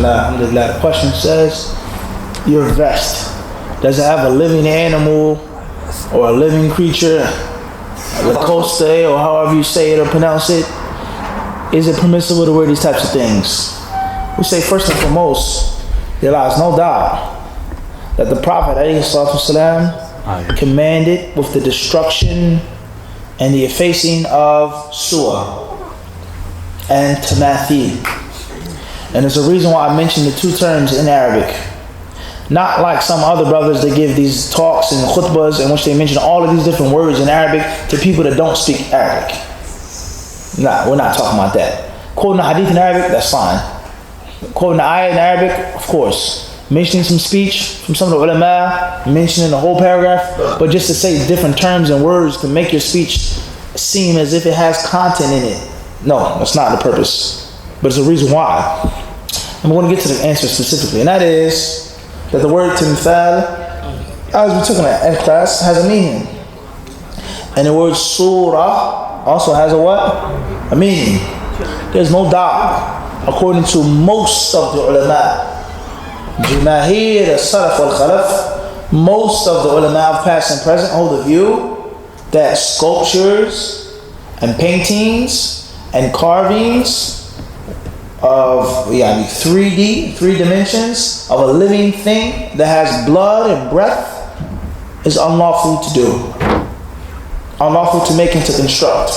Alhamdulillah. The question says, your vest, does it have a living animal or a living creature, the coste, or however you say it or pronounce it? Is it permissible to wear these types of things? We say first and foremost, there lies no doubt that the Prophet ﷺ commanded with the destruction and the effacing of suwar and tamathil. And there's a reason why I mentioned the two terms in Arabic. Not like some other brothers that give these talks and khutbahs in which they mention all of these different words in Arabic to people that don't speak Arabic. Nah, we're not talking about that. Quoting the hadith in Arabic, that's fine. Quoting the ayah in Arabic, of course. Mentioning some speech from some of the ulama, mentioning the whole paragraph, but just to say different terms and words to make your speech seem as if it has content in it. No, that's not the purpose. But there's a reason why. I'm going to get to the answer specifically, and that is that the word timthal, as we took in that class, has a meaning. And the word surah also has a what? A meaning. There's no doubt, according to most of the ulama, Jumahir, as-salaf wal-khalaf, most of the ulama of past and present hold the view that sculptures and paintings and carvings of 3D, three dimensions of a living thing that has blood and breath is unlawful to do. Unlawful to make and to construct.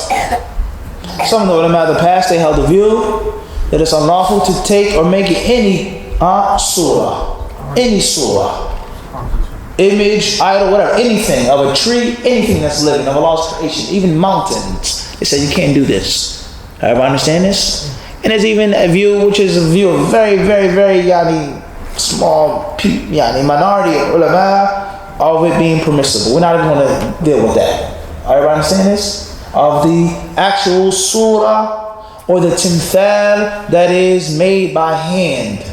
Some of the ulama of the past, they held the view that it's unlawful to take or make any surah, any surah, image, idol, whatever, anything of a tree, anything that's living, of Allah's creation, even mountains. They said you can't do this. Everybody understand this? And there's even a view which is a view of very, very, very small minority of ulama of it being permissible. We're not even going to deal with that. Everybody understand this? Of the actual surah or the timthal that is made by hand.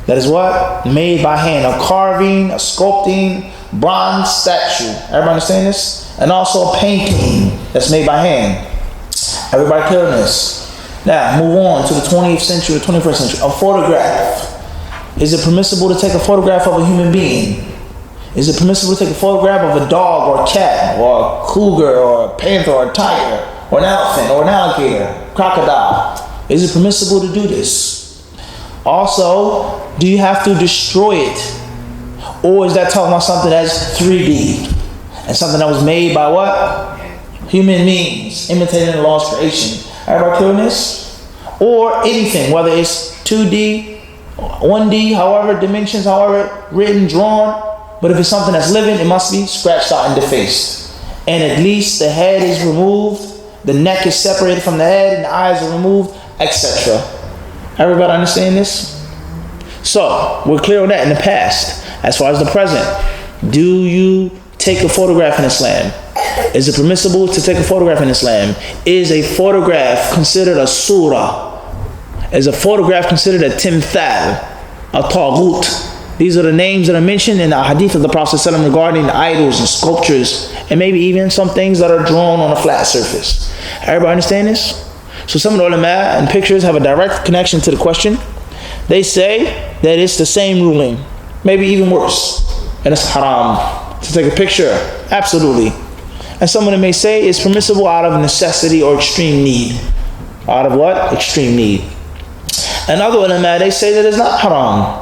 That is what? Made by hand. A carving, a sculpting, bronze statue. Everybody understand this? And also a painting that's made by hand. Everybody clear on this? Now, move on to the 20th century, 21st century. A photograph. Is it permissible to take a photograph of a human being? Is it permissible to take a photograph of a dog or a cat or a cougar or a panther or a tiger or an elephant or an alligator, crocodile? Is it permissible to do this? Also, do you have to destroy it? Or is that talking about something that's 3D and something that was made by what? Human beings, imitating the Lord's creation. Everybody clear on this? Or anything, whether it's 2D, 1D, however dimensions, however written, drawn. But if it's something that's living, it must be scratched out and defaced. And at least the head is removed, the neck is separated from the head, and the eyes are removed, etc. Everybody understand this? So, we're clear on that in the past. As far as the present, do you take a photograph in Islam? Is it permissible to take a photograph in Islam? Is a photograph considered a surah? Is a photograph considered a timthal, a taghut? These are the names that are mentioned in the hadith of the Prophet ﷺ regarding the idols and sculptures, and maybe even some things that are drawn on a flat surface. Everybody understand this? So some of the ulama and pictures have a direct connection to the question. They say that it's the same ruling, maybe even worse, and it's haram to take a picture. Absolutely. And some of them may say it's permissible out of necessity or extreme need. Out of what? Extreme need. And other ulama, they say that it's not haram.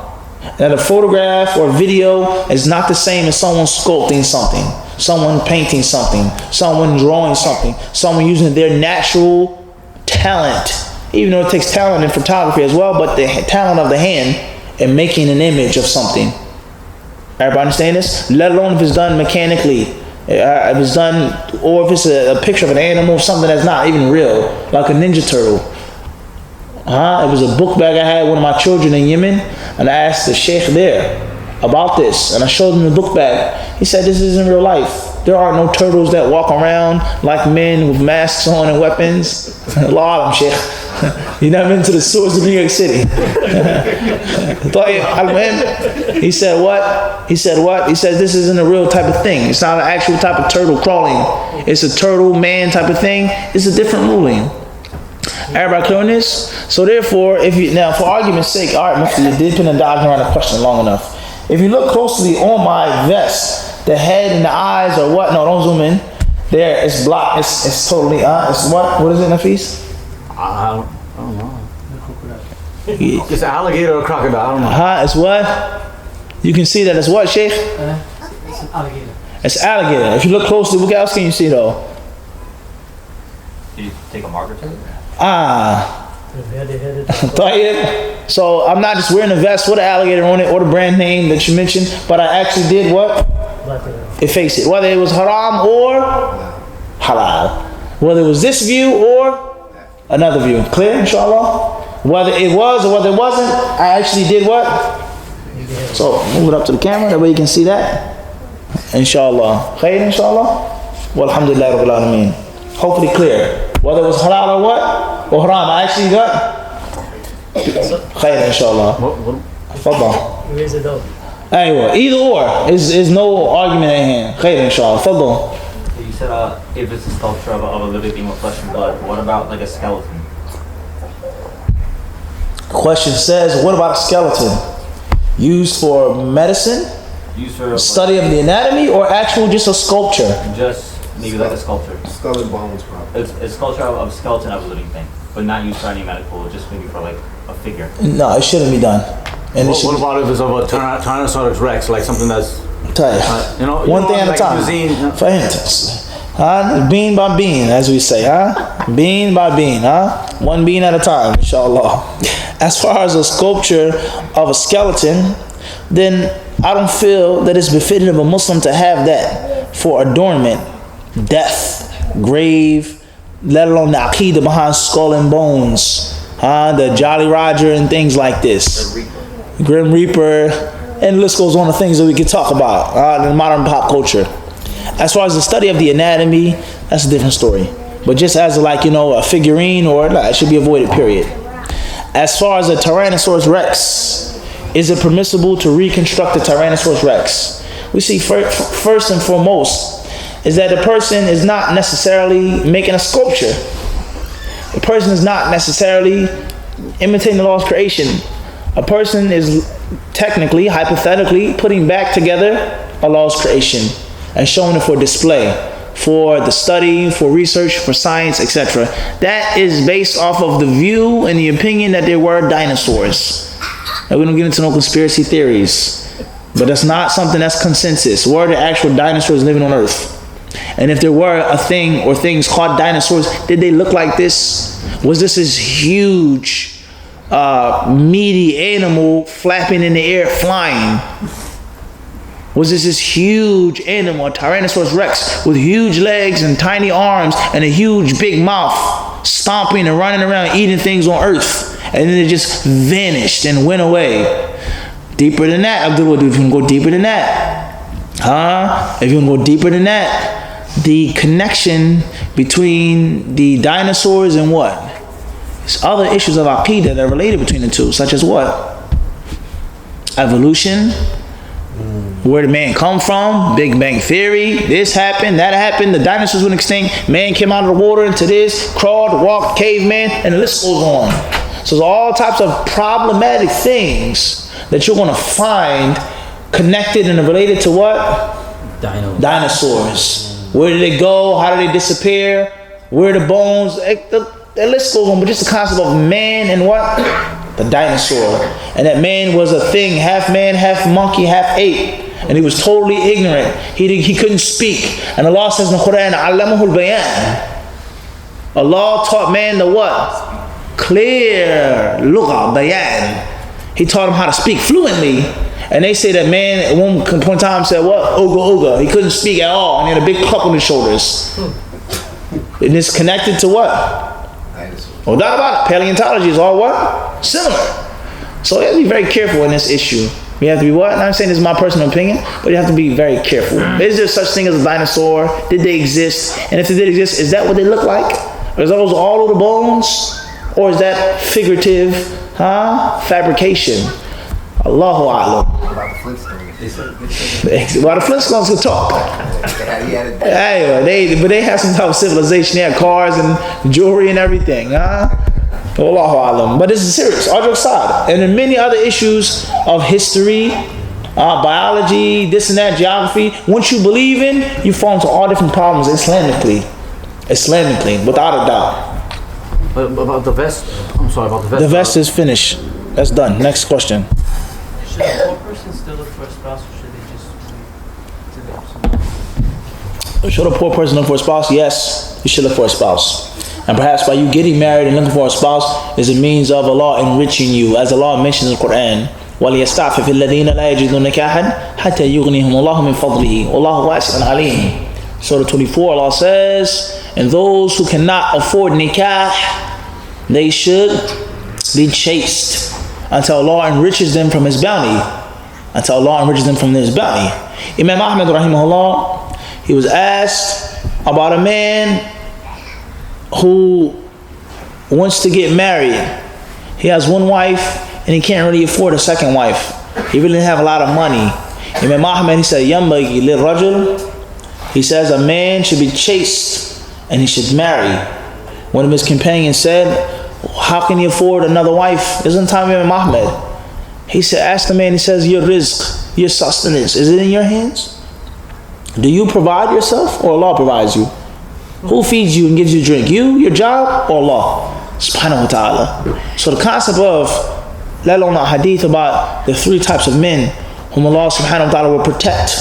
That a photograph or video is not the same as someone sculpting something, someone painting something, someone drawing something, someone using their natural talent, even though it takes talent in photography as well, but the talent of the hand in making an image of something. Everybody understand this? Let alone if it's done mechanically, if it's done, or if it's a picture of an animal, something that's not even real, like a Ninja Turtle. It was a book bag I had one of my children in Yemen, and I asked the sheikh there about this, and I showed him the book bag. He said, this isn't real life. There are no turtles that walk around like men with masks on and weapons. Allah alam, sheikh. You never been to the sewers of New York City. He said what? He said what? He said this isn't a real type of thing. It's not an actual type of turtle crawling. It's a turtle man type of thing. It's a different ruling. Everybody clear on this? So therefore, if you now, for argument's sake, all right, Mufti, you did pin a dodge around the question long enough. If you look closely on my vest, the head and the eyes or what? No, don't zoom in. There, it's blocked. It's totally. It's what? What is it, Nafis? I don't know. It's an alligator or a crocodile. I don't know. It's what? You can see that it's what, Sheikh? It's an alligator. It's alligator. If you look closely, what else can you see though? Did you take a marker to it? So I'm not just wearing a vest with an alligator on it or the brand name that you mentioned, but I actually did what? Efface it. Whether it was haram or halal. Whether it was this view or another view. Clear, inshallah? Whether it was or whether it wasn't, I actually did what? So move it up to the camera, that way you can see that. Inshallah. Khair, inshallah? Walhamdulillah rabbil alameen. Hopefully clear. Whether it was halal or what? Or haram, I actually got? Khair, inshallah. Fadal. Raise it up. Anyway, either or is no argument at hand. Khair, inshallah. Fadal. You said if it's a sculpture of a living being with flesh and blood, what about like a skeleton? Question says, what about a skeleton? Used for medicine? Used for study of the anatomy or actual just a sculpture? Just maybe like a sculpture. Skull and bones, probably. It's a sculpture of a skeleton of a living thing, but not used for any medical, just maybe for like a figure. No, it shouldn't be done. And What about if it's of a Tyrannosaurus Rex, like something that's one thing at a time. Fantastic. Bean by bean, as we say, bean by bean, one bean at a time, inshallah. As far as a sculpture of a skeleton, then I don't feel that it's befitting of a Muslim to have that for adornment, death, grave, let alone the aqidah behind skull and bones, the Jolly Roger and things like this, Grim Reaper, and the list goes on of things that we could talk about in modern pop culture. As far as the study of the anatomy, that's a different story. But just as a figurine it should be avoided, period. As far as a Tyrannosaurus Rex, is it permissible to reconstruct the Tyrannosaurus Rex? We see first and foremost is that the person is not necessarily making a sculpture. The person is not necessarily imitating the laws of creation. A person is technically, hypothetically, putting back together a law's creation and showing it for display, for the study, for research, for science, etc. That is based off of the view and the opinion that there were dinosaurs. And we don't get into no conspiracy theories, but that's not something that's consensus. Were there actual dinosaurs living on Earth? And if there were a thing or things called dinosaurs, did they look like this? Was this huge, meaty animal flapping in the air, flying? Was this huge animal, a Tyrannosaurus Rex, with huge legs and tiny arms and a huge big mouth, stomping and running around eating things on Earth, and then it just vanished and went away? Deeper than that, Abdul, if you can go deeper than that, if you can go deeper than that, the connection between the dinosaurs and what? There's other issues of aqidah that are related between the two, such as what? Evolution. Where did man come from? Big Bang Theory. This happened, that happened. The dinosaurs went extinct. Man came out of the water into this, crawled, walked, caveman, and the list goes on. So there's all types of problematic things that you're going to find connected and related to what? Dinosaurs. Where did they go? How did they disappear? Where are the bones? The list goes on, but just the concept of man and what? The dinosaur. And that man was a thing, half man, half monkey, half ape. And he was totally ignorant. He couldn't speak. And Allah says in the Quran, Allamahul Bayan. Allah taught man the what? Clear lugha, bayan. He taught him how to speak fluently. And they say that man at one point in time said, what? Oga, oga. He couldn't speak at all. And he had a big cluck on his shoulders. And it's connected to what? No doubt about it. Paleontology is all what? Similar. So you have to be very careful in this issue. You have to be what? I'm saying this is my personal opinion, but you have to be very careful. Is there such thing as a dinosaur? Did they exist? And if they did exist, is that what they look like? Or is those all of the bones? Or is that figurative fabrication? Allahu A'lam. Well, the Flintstones could talk. Anyway, but they have some type of civilization. They have cars and jewelry and everything, huh? Wallahu alam. But this is serious. All jokes aside, and then many other issues of history, biology, this and that, geography. Once you believe in, you fall into all different problems Islamically, without a doubt. But about the vest, I'm sorry about the vest. The vest is finished. That's done. Next question. Should a poor person still look for a spouse, or should they just wait to Should a poor person look for a spouse? Yes, you should look for a spouse. And perhaps by you getting married and looking for a spouse is a means of Allah enriching you, as Allah mentions in the Quran. وَلْيَسْتَعْفِفِ الَّذِينَ لَا يَجِدُونَ نِكَاحًا حَتَّى يُغْنِيهِمُ اللَّهُ مِنْ فَضْلِهِ وَاللَّهُ وَاسِعٌ عَلِيمٌ. Surah 24, Allah says, and those who cannot afford nikah, they should be chaste until Allah enriches them from His bounty. Imam Ahmad rahimahullah, he was asked about a man who wants to get married. He has one wife and he can't really afford a second wife. He really didn't have a lot of money. Imam Ahmad, he said, يَنْبَغِي لِلرَّجُلِ, he says a man should be chaste and he should marry. One of his companions said, how can he afford another wife? Isn't time Imam Ahmad? He said, ask the man, he says, your rizq, your sustenance, is it in your hands? Do you provide yourself or Allah provides you? Who feeds you and gives you drink? You, your job, or Allah? Subhanahu wa ta'ala. So the concept of, let alone a hadith about the three types of men whom Allah subhanahu wa ta'ala will protect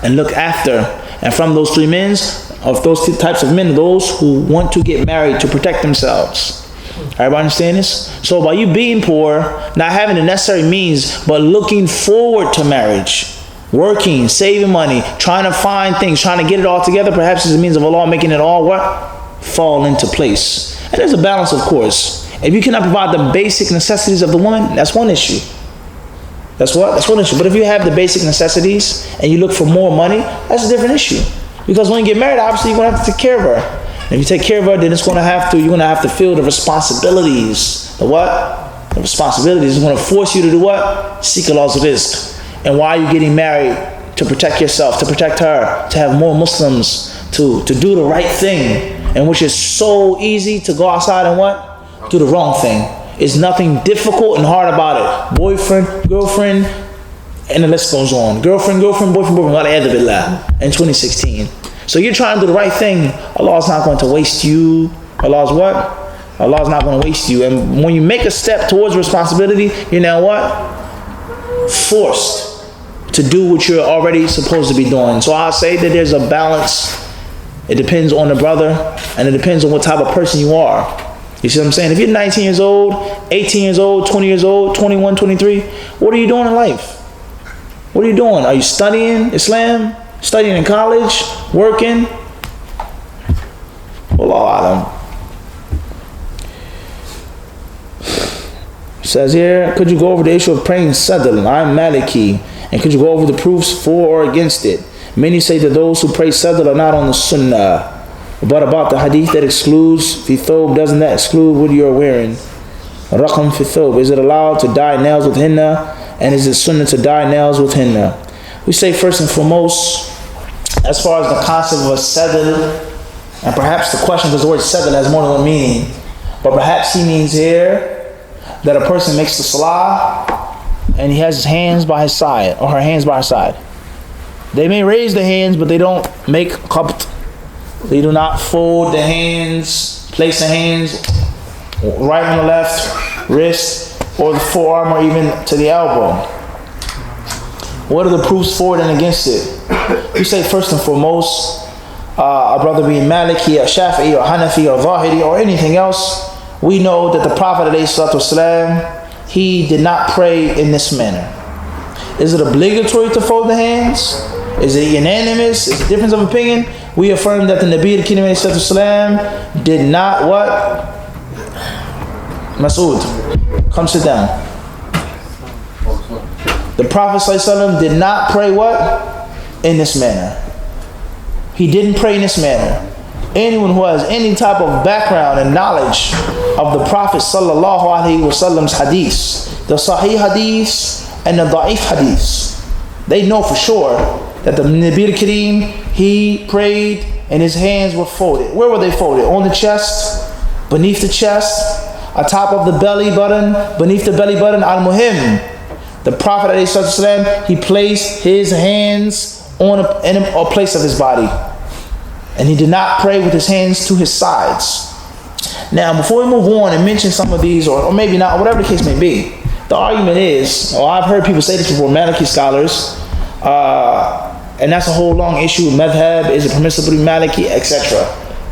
and look after. And from those three men, of those two types of men, those who want to get married to protect themselves. Everybody understand this? So by you being poor, not having the necessary means, but looking forward to marriage, working, saving money, trying to find things, trying to get it all together, perhaps is a means of Allah making it all what? Fall into place. And there's a balance, of course. If you cannot provide the basic necessities of the woman, that's one issue. That's one issue. But if you have the basic necessities and you look for more money, that's a different issue. Because when you get married, obviously you're going to have to take care of her. And if you take care of her, then you're going to have to feel the responsibilities. The what? The responsibilities is going to force you to do what? Seek Allah's rizq. And why are you getting married? To protect yourself, to protect her, to have more Muslims, to do the right thing. And which is so easy to go outside and what? Do the wrong thing. It's nothing difficult and hard about it. Boyfriend, girlfriend, and the list goes on. Girlfriend, boyfriend, in 2016. So you're trying to do the right thing. Allah's not going to waste you. Allah's what? Allah's not going to waste you. And when you make a step towards responsibility, you're now what? Forced to do what you're already supposed to be doing. So I'll say that there's a balance. It depends on the brother, and it depends on what type of person you are. You see what I'm saying? If you're 19 years old, 18 years old, 20 years old, 21, 23, what are you doing in life? What are you doing? Are you studying Islam? Studying in college? Working? Wallahu alam. Says here, could you go over the issue of praying sadr? I'm Maliki. And could you go over the proofs for or against it? Many say that those who pray sadr are not on the sunnah. But about the hadith that excludes fi thob, doesn't that exclude what you're wearing? Raqam fi thob. Is it allowed to dye nails with henna? And is it sunnah to dye nails with henna? We say first and foremost, as far as the concept of a sadr, and perhaps the question, because the word sadr has more than one meaning, but perhaps he means here that a person makes the salah and he has his hands by his side, or her hands by her side. They may raise the hands, but they don't make qabt. They do not fold the hands, place the hands right on the left wrist or the forearm or even to the elbow. What are the proofs for it and against it? We say first and foremost, a brother being Maliki or Shafi'i or Hanafi or Zahiri or anything else, we know that the Prophet ﷺ, he did not pray in this manner. Is it obligatory to fold the hands? Is it unanimous? Is it a difference of opinion? We affirm that the Nabi ﷺ did not what? Masood, come sit down. The Prophet ﷺ did not pray what? In this manner. He didn't pray in this manner. Anyone who has any type of background and knowledge of the Prophet ﷺ's hadiths, the Sahih hadiths and the Da'if hadiths, they know for sure that the Nabi al-Kareem, he prayed and his hands were folded. Where were they folded? On the chest, beneath the chest, atop of the belly button, beneath the belly button. Al-Muhim, the Prophet ﷺ, he placed his hands on a place of his body, and he did not pray with his hands to his sides. Now, before we move on and mention some of these, or maybe not, whatever the case may be, the argument is, or I've heard people say this before, Maliki scholars, and that's a whole long issue. Madhab, is it permissible to be Maliki, etc.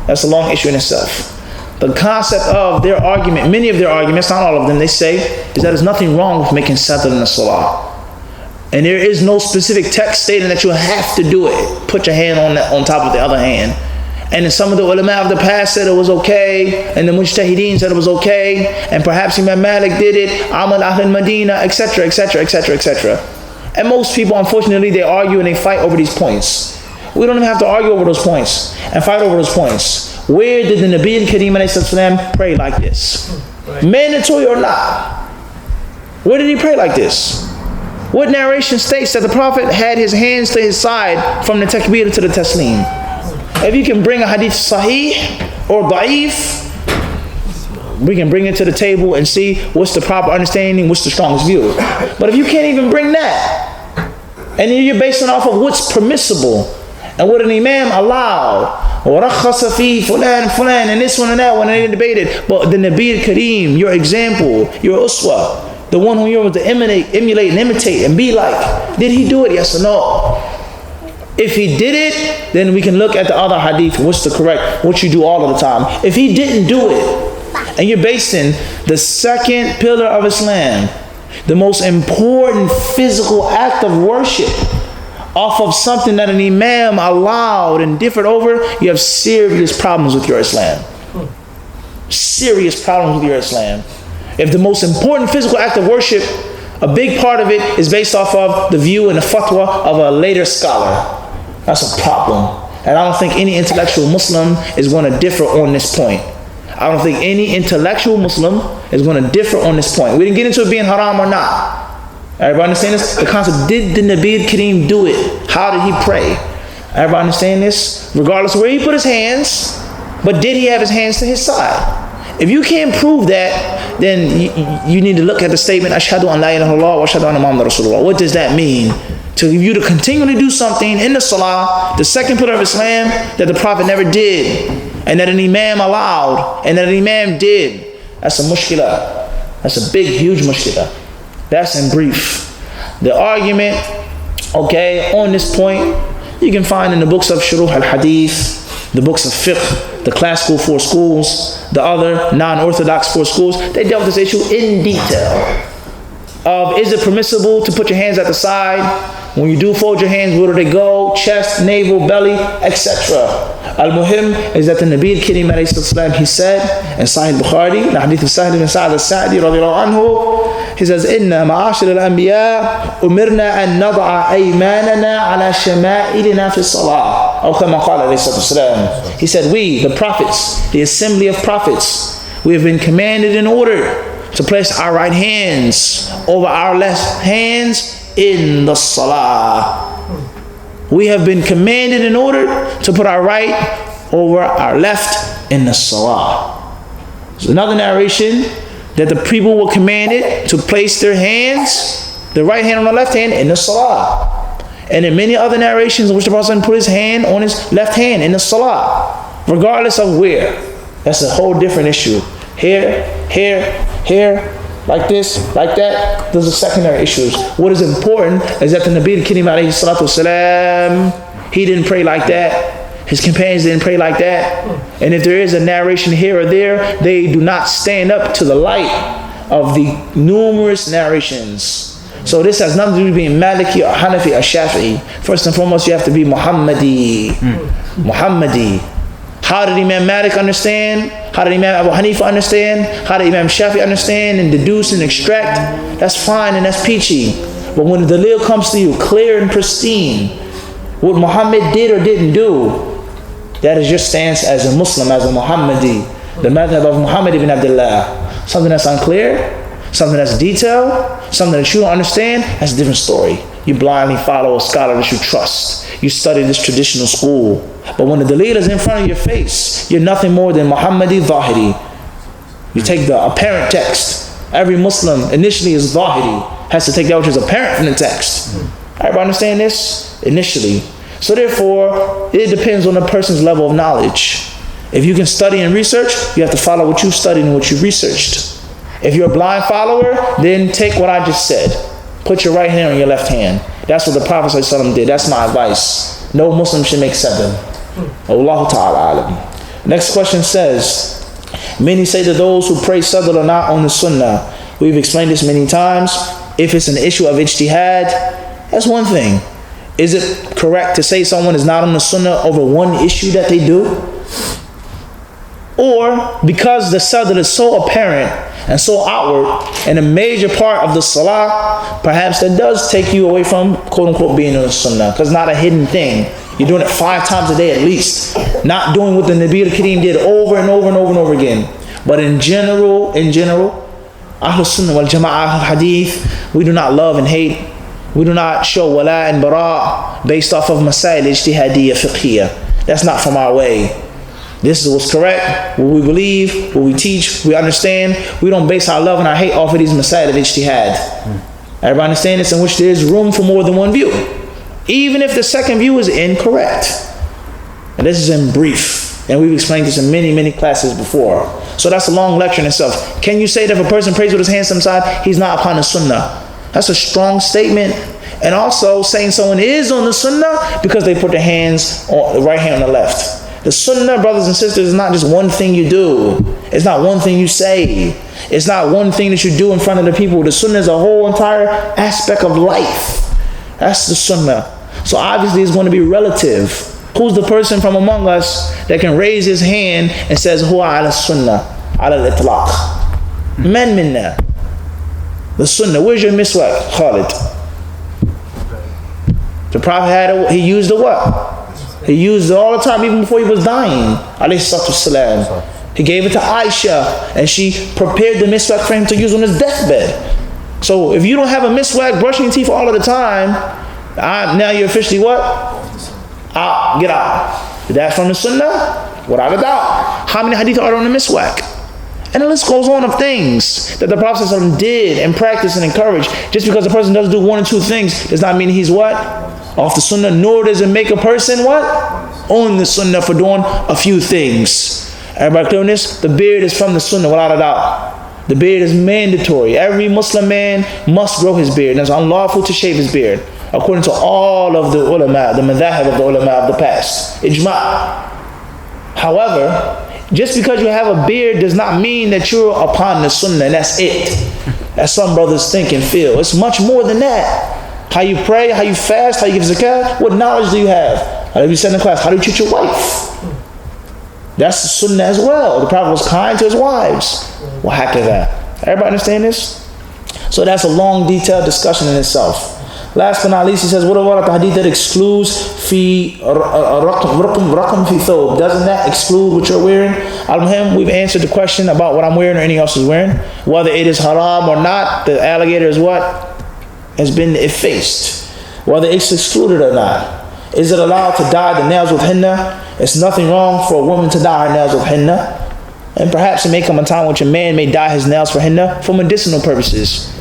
That's a long issue in itself. The concept of their argument, many of their arguments, not all of them, they say, is that there's nothing wrong with making sadr in the salah. And there is no specific text stating that you have to do it. Put your hand on top of the other hand. And then some of the ulama of the past said it was okay, and the mujtahideen said it was okay, and perhaps Imam Malik did it, Amal Ahl Medina, etc., etc., etc., etc. And most people, unfortunately, they argue and they fight over these points. We don't even have to argue over those points and fight over those points. Where did the Nabi al-Kareem pray like this? Right. Mandatory or not? Where did he pray like this? What narration states that the Prophet had his hands to his side from the takbir to the taslim? If you can bring a hadith sahih or da'if, we can bring it to the table and see what's the proper understanding, what's the strongest view. But if you can't even bring that, and you're basing off of what's permissible and what an imam allowed, وَرَخَّصَ فِي فُلَانٍ فُلَانٍ, and this one and that one, and they debated. But the Nabi al-Kareem, your example, your uswa, the one who you're to emulate and imitate and be like, did he do it? Yes or no? If he did it, then we can look at the other hadith. What's the correct, what you do all of the time. If he didn't do it, and you're basing the second pillar of Islam, the most important physical act of worship, off of something that an imam allowed and differed over, you have serious problems with your Islam. Serious problems with your Islam. If the most important physical act of worship, a big part of it is based off of the view and the fatwa of a later scholar, that's a problem. And I don't think any intellectual Muslim is going to differ on this point. I don't think any intellectual Muslim is going to differ on this point. We didn't get into it being haram or not. Everybody understand this? The concept, did the Nabi al-Kareem do it? How did he pray? Everybody understand this? Regardless of where he put his hands, but did he have his hands to his side? If you can't prove that, then you need to look at the statement, Ashhadu an la ilaha illallah wa ashhadu anna Muhammadan Rasulullah. What does that mean? To you to continually do something in the salah, the second pillar of Islam, that the Prophet never did, and that an imam allowed, and that an imam did. That's a mushkilah. That's a big, huge mushkilah. That's in brief. The argument, okay, on this point, you can find in the books of Shuruh al-Hadith, the books of fiqh, the classical 4 schools, the other non-orthodox 4 schools. They dealt with this issue in detail. Of, is it permissible to put your hands at the side? When you do fold your hands, where do they go? Chest, navel, belly, etc. Al-Muhim is that the Nabi al-Kareem, he said in Sahih Bukhari, the hadith of Sahih ibn Sa'ad al-Sa'di radiyallahu anhu, he says, Inna ma'ashir al-anbiya umirna an nada'a aymanana ala shama'ilina fi salah. He said, we, the prophets, the assembly of prophets, we have been commanded in order to place our right hands over our left hands in the salah. We have been commanded in order to put our right over our left in the salah. So another narration that the people were commanded to place their hands, the right hand on the left hand, in the salah. And in many other narrations in which the Prophet put his hand on his left hand in the salah, regardless of where. That's a whole different issue. Here, like this, like that. Those are secondary issues. What is important is that the Nabi al-Kareem alayhi salatu wasalam, he didn't pray like that. His companions didn't pray like that. And if there is a narration here or there, they do not stand up to the light of the numerous narrations. So this has nothing to do with being Maliki or Hanafi or Shafi'i. First and foremost, you have to be Muhammadi. Muhammadi. How did Imam Malik understand? How did Imam Abu Hanifa understand? How did Imam Shafi understand and deduce and extract? That's fine and that's peachy. But when the dalil comes to you clear and pristine, what Muhammad did or didn't do, that is your stance as a Muslim, as a Muhammadi. The madhab of Muhammad ibn Abdullah. Something that's unclear, something that's detailed, something that you don't understand, that's a different story. You blindly follow a scholar that you trust. You study this traditional school. But when the dalil is in front of your face, you're nothing more than Muhammadi Zahiri. You take the apparent text. Every Muslim initially is Zahiri, has to take that which is apparent from the text. Everybody understand this? Initially. So therefore, it depends on the person's level of knowledge. If you can study and research, you have to follow what you studied and what you researched. If you're a blind follower, then take what I just said. Put your right hand on your left hand. That's what the Prophet ﷺ did. That's my advice. No Muslim should make 7. Allahu Ta'ala alam. Next question says, many say that those who pray sadr are not on the sunnah. We've explained this many times. If it's an issue of ijtihad, that's one thing. Is it correct to say someone is not on the sunnah over one issue that they do? Or because the sadr is so apparent and so outward and a major part of the salah, perhaps that does take you away from quote unquote being on the sunnah, because it's not a hidden thing. You're doing it 5 times a day at least. Not doing what the Nabi al-Kareem did over and over and over and over again. But in general, Ahlul Sunnah wal Jama'ah, Ahlul Hadith, we do not love and hate. We do not show wala and bara based off of masail ijtihadiyya fiqhiyya. That's not from our way. This is what's correct, what we believe, what we teach, we understand. We don't base our love and our hate off of these masail of ijtihad. Everybody understand this, in which there is room for more than one view, even if the second view is incorrect. And this is in brief, and we've explained this in many classes before. So that's a long lecture in itself. Can you say that if a person prays with his hands to the side, he's not upon the sunnah? That's a strong statement. And also saying someone is on the sunnah because they put their hands on the right hand on the left. The sunnah, brothers and sisters, is not just one thing you do. It's not one thing you say. It's not one thing that you do in front of the people. The sunnah is a whole entire aspect of life. That's the sunnah. So obviously it's going to be relative. Who's the person from among us that can raise his hand and says, Huwa ala sunnah, ala al-itlaq? Man minna. The sunnah. Where's your miswak, Khalid? The Prophet he used the what? He used it all the time, even before he was dying. Alayhi salatu wasalam. He gave it to Aisha, and she prepared the miswak for him to use on his deathbed. So if you don't have a miswak, brushing your teeth all of the time, now you're officially what? Out. Get out. Is that from the sunnah? Without a doubt. How many hadith are on the miswak? And the list goes on of things that the Prophet ﷺ did and practiced and encouraged. Just because a person doesn't do 1 or 2 things does not mean he's what? Off the sunnah. Nor does it make a person what? On the sunnah for doing a few things. Everybody clear on this? The beard is from the sunnah, without a doubt. The beard is mandatory. Every Muslim man must grow his beard. And it's unlawful to shave his beard, according to all of the ulama, the madhahib of the ulama of the past. Ijma'. However, just because you have a beard does not mean that you're upon the sunnah and that's it. As some brothers think and feel. It's much more than that. How you pray, how you fast, how you give zakat, what knowledge do you have? How do you send in class? How do you treat your wife? That's the sunnah as well. The Prophet was kind to his wives. What heck is that? Everybody understand this? So that's a long, detailed discussion in itself. Last but not least, he says, what about the hadith that excludes fi raqam fi thob? Doesn't that exclude what you're wearing? Al-Muhim, we've answered the question about what I'm wearing or anyone else is wearing. Whether it is haram or not, the alligator is what? Has been effaced. Whether it's excluded or not. Is it allowed to dye the nails with henna? It's nothing wrong for a woman to dye her nails with henna. And perhaps it may come a time which a man may dye his nails for henna for medicinal purposes.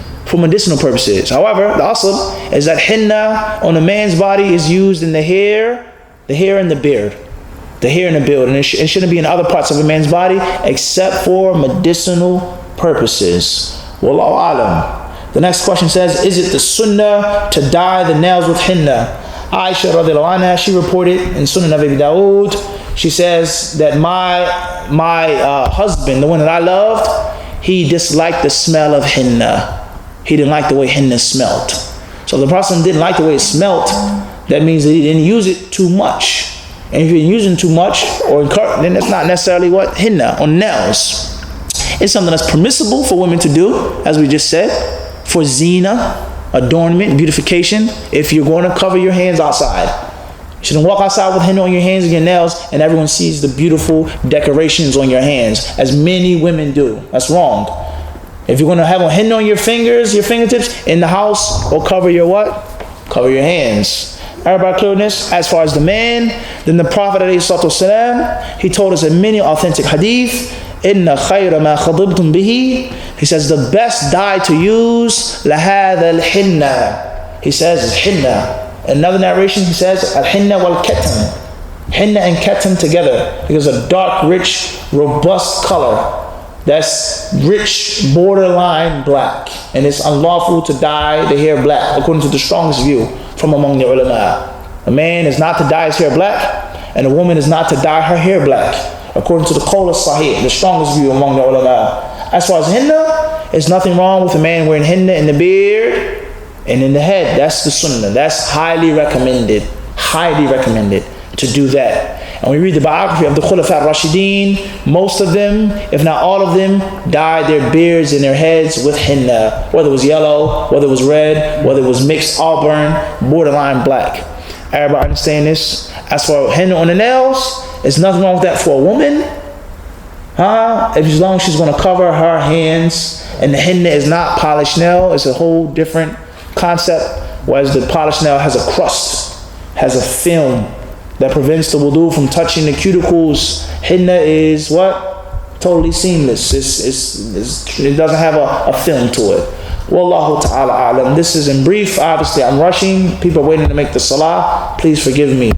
However, the asl is that henna on a man's body is used in the hair and the beard. The hair and the beard. And it shouldn't be in other parts of a man's body except for medicinal purposes. Wallahu alam. The next question says, is it the sunnah to dye the nails with henna? Aisha radiallahu anha, she reported in Sunan of Abi Dawood, she says that my husband, the one that I loved, he disliked the smell of henna. He didn't like the way henna smelled. So if the Prophet didn't like the way it smelled, that means that he didn't use it too much. And if you're using too much, then that's not necessarily what? Henna on nails. It's something that's permissible for women to do, as we just said, for zina, adornment, beautification, if you're going to cover your hands outside. You shouldn't walk outside with henna on your hands and your nails and everyone sees the beautiful decorations on your hands, as many women do. That's wrong. If you're going to have a henna on your fingers, your fingertips, in the house, or cover your what? Cover your hands. Everybody clear on this? As far as the man, then the Prophet ﷺ, he told us in many authentic hadith, Inna khayra ma khadibtum bihi. He says the best dye to use, lahadha al-hinna. He says hinna. Another narration, he says al-hinna wal-katam. Henna and ketam together, because a dark, rich, robust color that's rich, borderline black, and it's unlawful to dye the hair black, according to the strongest view from among the ulama. A man is not to dye his hair black, and a woman is not to dye her hair black, according to the qawl as-sahih, the strongest view among the ulama. As far as henna, there's nothing wrong with a man wearing henna in the beard and in the head. That's the sunnah. That's highly recommended to do that. And we read the biography of the Khulafa al-Rashideen, most of them, if not all of them, dyed their beards and their heads with henna, whether it was yellow, whether it was red, whether it was mixed auburn, borderline black. Everybody understand this? As for henna on the nails, there's nothing wrong with that for a woman. As long as she's going to cover her hands, and the henna is not polished nail, it's a whole different concept, whereas the polished nail has a crust, has a film that prevents the wudu from touching the cuticles. Henna is what? Totally seamless. It doesn't have a film to it. Wallahu ta'ala alam. This is in brief. Obviously, I'm rushing. People are waiting to make the salah. Please forgive me.